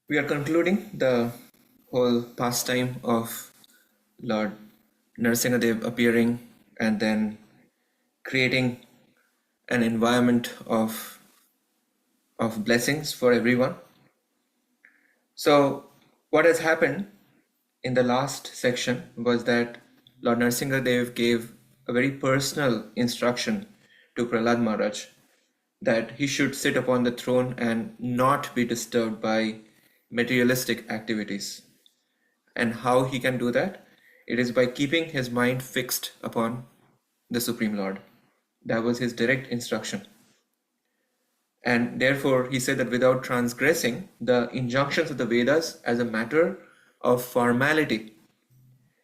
We are concluding the whole pastime of Lord Nṛsiṁhadeva appearing and then creating an environment of blessings for everyone. So, what has happened in the last section was that Lord Nṛsiṁhadeva gave a very personal instruction to Prahlad Maharaj that he should sit upon the throne and not be disturbed by materialistic activities. And how he can do that? It is by keeping his mind fixed upon the Supreme Lord. That was his direct instruction. And therefore, he said that without transgressing the injunctions of the Vedas as a matter of formality,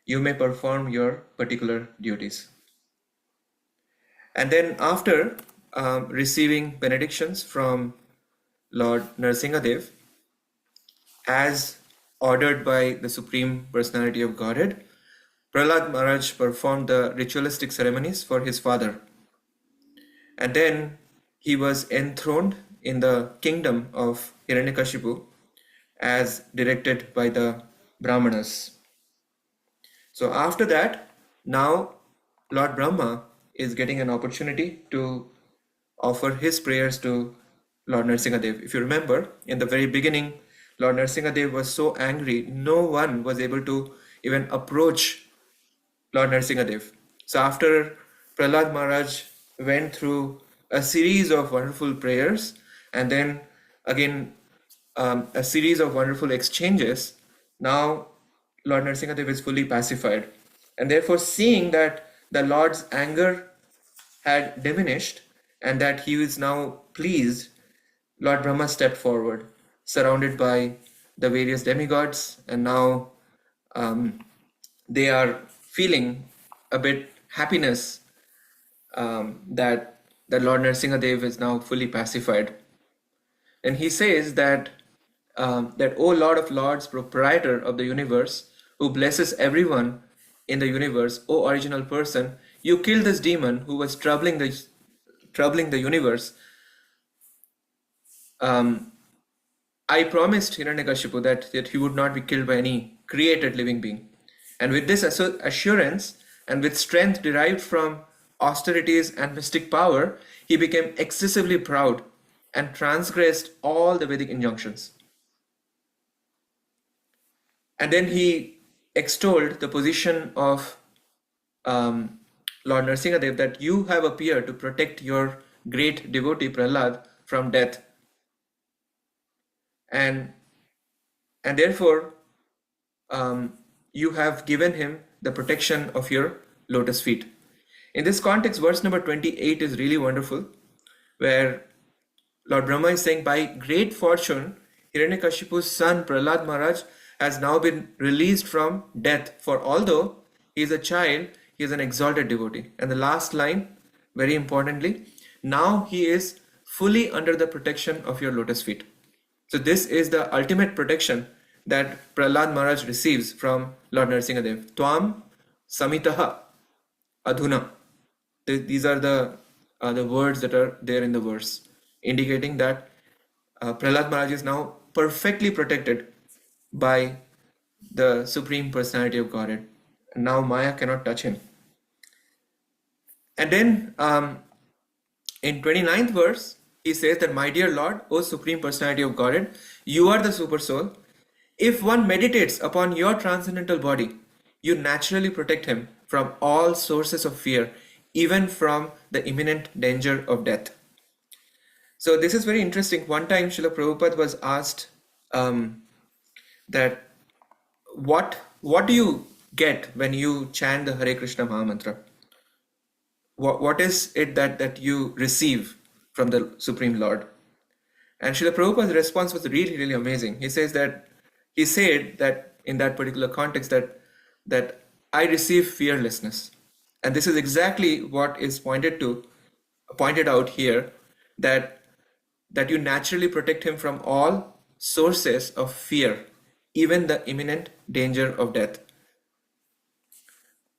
you may perform your particular duties. And then after receiving benedictions from Lord Nṛsiṁhadeva, as ordered by the Supreme Personality of Godhead, Prahlad Maharaj performed the ritualistic ceremonies for his father. And then he was enthroned in the kingdom of Hiranyakashipu as directed by the Brahmanas. So after that, now Lord Brahma is getting an opportunity to offer his prayers to Lord Nṛsiṁhadeva. If you remember, in the very beginning, Lord Nṛsiṁhadeva was so angry, no one was able to even approach Lord Nṛsiṁhadeva. So after Prahlad Maharaj went through a series of wonderful prayers and then again a series of wonderful exchanges, now Lord Nṛsiṁhadeva is fully pacified. And therefore, seeing that the Lord's anger had diminished and that he is now pleased, Lord Brahma stepped forward, surrounded by the various demigods, and now they are feeling a bit happiness that Lord Nṛsiṁhadeva is now fully pacified. And he says that O Lord of Lords, proprietor of the universe, who blesses everyone in the universe, O original person, you killed this demon who was troubling the universe. I promised Hiranyakashipu that he would not be killed by any created living being. And with this assurance and with strength derived from austerities and mystic power, he became excessively proud and transgressed all the Vedic injunctions. And then he extolled the position of Lord Nṛsiṁhadeva that you have appeared to protect your great devotee Prahlad from death. And therefore, you have given him the protection of your lotus feet. In this context, verse number 28 is really wonderful, where Lord Brahma is saying, by great fortune, Hiranyakashipu's son Prahlad Maharaj has now been released from death, for although he is a child, he is an exalted devotee. And the last line, very importantly, now he is fully under the protection of your lotus feet. So this is the ultimate protection that Prahlad Maharaj receives from Lord Nṛsiṁhadeva. Tvam samitaha adhuna. These are the words that are there in the verse, indicating that Prahlad Maharaj is now perfectly protected by the Supreme Personality of Godhead. Now Maya cannot touch him. And then in 29th verse, he says that, my dear Lord, O Supreme Personality of Godhead, you are the Super Soul. If one meditates upon your transcendental body, you naturally protect him from all sources of fear, even from the imminent danger of death. So this is very interesting. One time Srila Prabhupada was asked that what do you get when you chant the Hare Krishna Mahamantra? What is it that you receive from the Supreme Lord? And Srila Prabhupada's response was really, really amazing. He said that in that particular context that I receive fearlessness. And this is exactly what is pointed out here, that you naturally protect him from all sources of fear, even the imminent danger of death.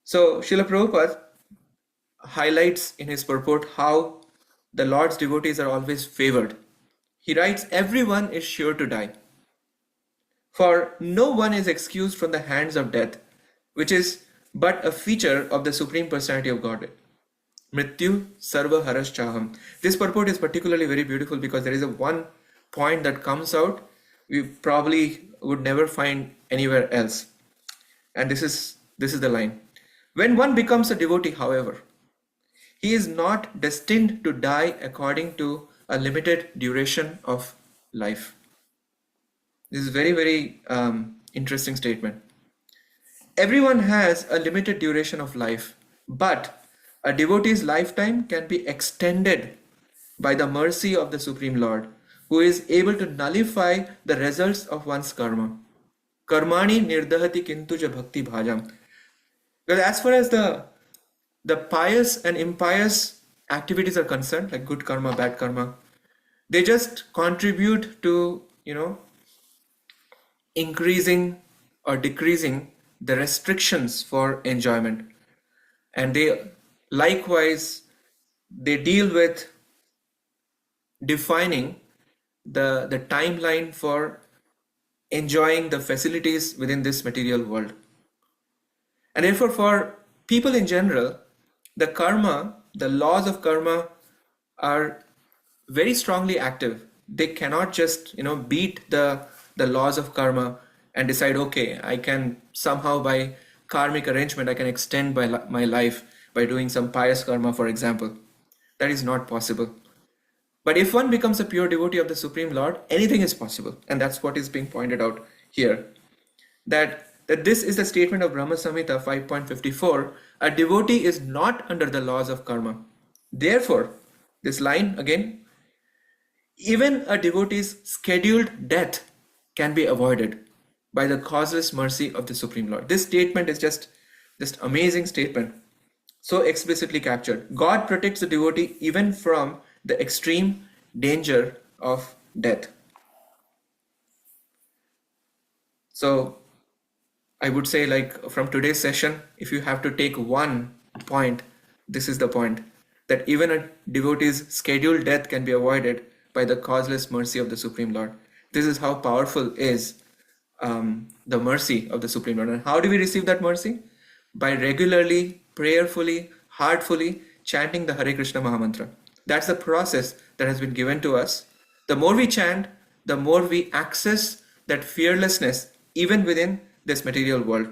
So Srila Prabhupada highlights in his purport how the Lord's devotees are always favored. He writes, everyone is sure to die. For no one is excused from the hands of death, which is but a feature of the Supreme Personality of Godhead. Mrityu Sarva Haraschaham. This purport is particularly very beautiful because there is a one point that comes out we probably would never find anywhere else. And this is the line. When one becomes a devotee, however, he is not destined to die according to a limited duration of life. This is very, very interesting statement. Everyone has a limited duration of life, but a devotee's lifetime can be extended by the mercy of the Supreme Lord, who is able to nullify the results of one's karma. Karmani nirdahati kintuja bhakti bhajam. Well, as far as the pious and impious activities are concerned, like good karma, bad karma, they just contribute to, increasing or decreasing the restrictions for enjoyment. And they likewise, they deal with defining the timeline for enjoying the facilities within this material world. And therefore, for people in general, the karma, the laws of karma are very strongly active. They cannot just, beat the laws of karma and decide, okay, I can somehow by karmic arrangement, I can extend my life by doing some pious karma, for example. That is not possible. But if one becomes a pure devotee of the Supreme Lord, anything is possible. And that's what is being pointed out here. That this is the statement of Brahma Samhita 5.54. A devotee is not under the laws of karma. Therefore, this line again, even a devotee's scheduled death can be avoided by the causeless mercy of the Supreme Lord. This statement is just amazing statement. So explicitly captured. God protects the devotee even from the extreme danger of death. So I would say, like, from today's session, if you have to take one point, this is the point, that even a devotee's scheduled death can be avoided by the causeless mercy of the Supreme Lord. This is how powerful is the mercy of the Supreme Lord. And how do we receive that mercy? By regularly, prayerfully, heartfully chanting the Hare Krishna Mahamantra. That's the process that has been given to us. The more we chant, the more we access that fearlessness even within this material world.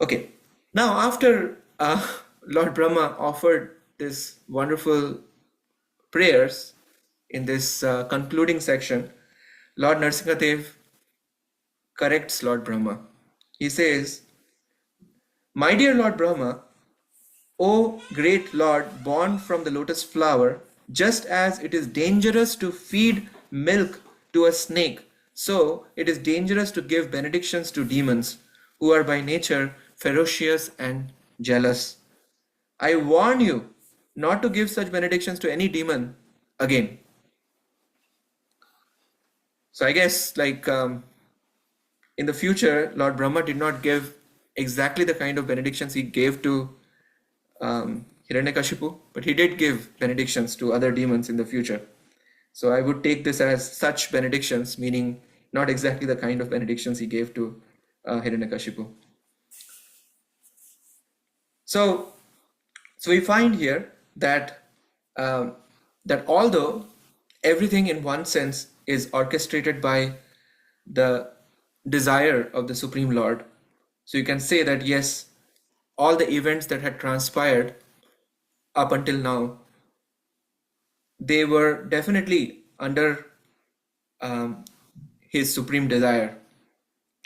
Okay, now after Lord Brahma offered this wonderful prayers in this concluding section, Lord Nṛsiṁhadeva corrects Lord Brahma. He says, "My dear Lord Brahma, O great Lord born from the lotus flower, just as it is dangerous to feed milk to a snake, so it is dangerous to give benedictions to demons, who are by nature ferocious and jealous. I warn you not to give such benedictions to any demon again." So I guess, like, in the future, Lord Brahma did not give exactly the kind of benedictions he gave to Hiranyakashipu, but he did give benedictions to other demons in the future. So I would take this as such benedictions, meaning not exactly the kind of benedictions he gave to Hiranyakashipu. So we find here that that although everything in one sense is orchestrated by the desire of the Supreme Lord, so you can say that yes, all the events that had transpired up until now, they were definitely under his supreme desire,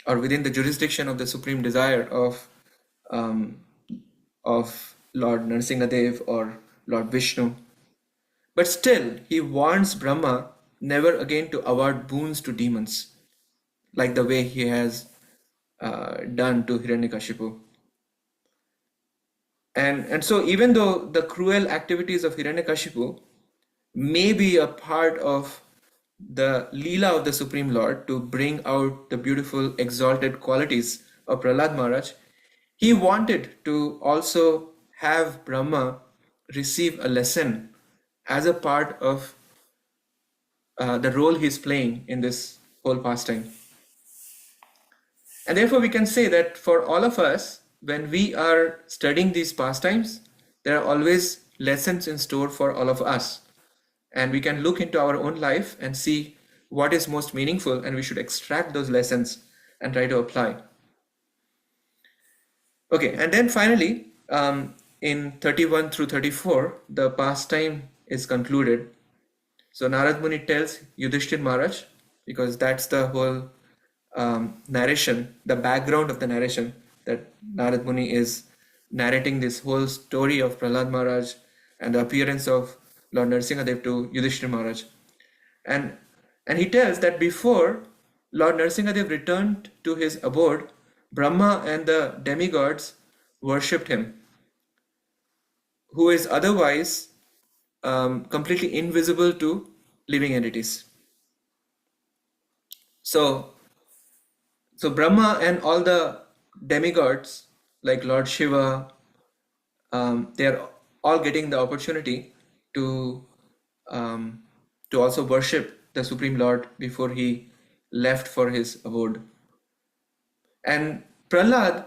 or within the jurisdiction of the supreme desire of Lord Nṛsiṁhadeva or Lord Vishnu. But still, he warns Brahma never again to award boons to demons, like the way he has done to Hiranyakashipu. And so even though the cruel activities of Hiranyakashipu may be a part of the Leela of the Supreme Lord to bring out the beautiful exalted qualities of Prahlad Maharaj, he wanted to also have Brahma receive a lesson as a part of the role he's playing in this whole pastime. And therefore, we can say that for all of us, when we are studying these pastimes, there are always lessons in store for all of us. And we can look into our own life and see what is most meaningful, and we should extract those lessons and try to apply. Okay, and then finally, in 31 through 34, the pastime is concluded. So Narad Muni tells Yudhishthir Maharaj, because that's the whole narration, the background of the narration, that Narad Muni is narrating this whole story of Prahlad Maharaj and the appearance of Lord Nṛsiṁhadeva to Yudhishthir Maharaj. And he tells that before Lord Nṛsiṁhadeva returned to his abode, Brahma and the demigods worshipped him, who is otherwise completely invisible to living entities. So Brahma and all the demigods like Lord Shiva, they are all getting the opportunity to also worship the Supreme Lord before he left for his abode. And Prahlad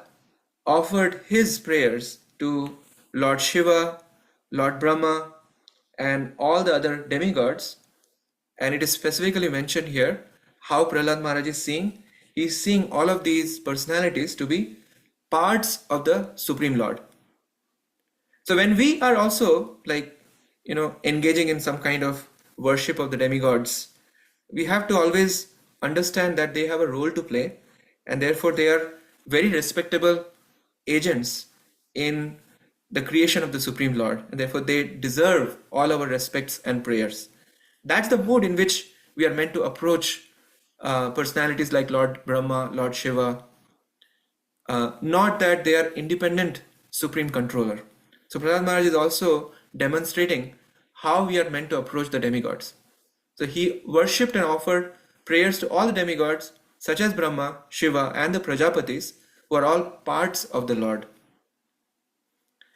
offered his prayers to Lord Shiva, Lord Brahma, and all the other demigods. And it is specifically mentioned here how Prahlad Maharaj is seeing. He is seeing all of these personalities to be parts of the Supreme Lord. So when we are also engaging in some kind of worship of the demigods, we have to always understand that they have a role to play, and therefore they are very respectable agents in the creation of the Supreme Lord, and therefore they deserve all our respects and prayers. That's the mood in which we are meant to approach personalities like Lord Brahma, Lord Shiva, not that they are independent Supreme Controller. So Prahlad Maharaj is also demonstrating how we are meant to approach the demigods. So he worshipped and offered prayers to all the demigods, such as Brahma, Shiva, and the Prajapatis, who are all parts of the Lord.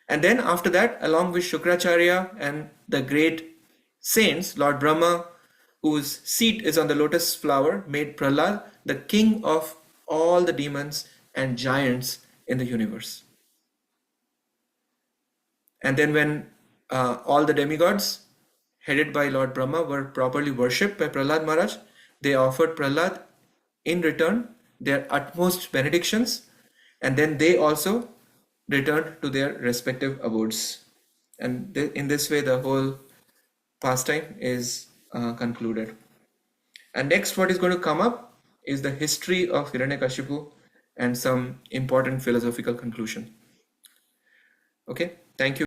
And then after that, along with Shukracharya and the great saints, Lord Brahma, whose seat is on the lotus flower, made Prahlad the king of all the demons and giants in the universe. And then when all the demigods headed by Lord Brahma were properly worshipped by Prahlad Maharaj, they offered Prahlad in return their utmost benedictions, and then they also returned to their respective abodes. And in this way the whole pastime is concluded. And next, what is going to come up is the history of Hiranyakashipu and some important philosophical conclusion. Okay, thank you.